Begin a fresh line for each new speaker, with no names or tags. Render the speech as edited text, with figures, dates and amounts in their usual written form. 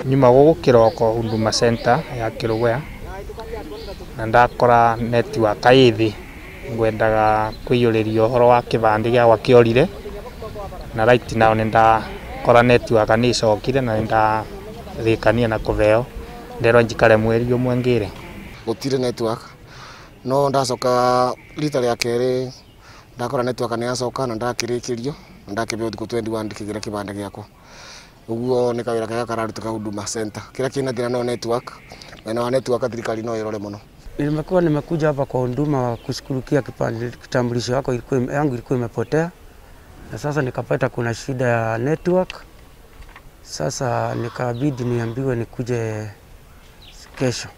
Nyuma gukiroko Huduma Center ya Kilugea na ndakora network aithi ngwendaga kwiyuririo horo wa kibandi gya kiorire na right now ndakora network ni cokire na ndarikania na kuveo ndero njikare mweri umwe ngire
gutire network no ndacoka rita rya keri ndakora network ni yacoka na ndakirikirio ndakibeo thiku 21 ndikigira kibandi gyakwa uguo ni kawira kaya kararutuka Huduma Center kila kina thina no network na network thirikari no irore muno.
Nimekuja hapa kwa huduma kushughulikia kitambulisho yangu ilikuwa imepotea na sasa nikapata kuna shida ya network. Sasa nikabidi niambiwe nikuje kesho.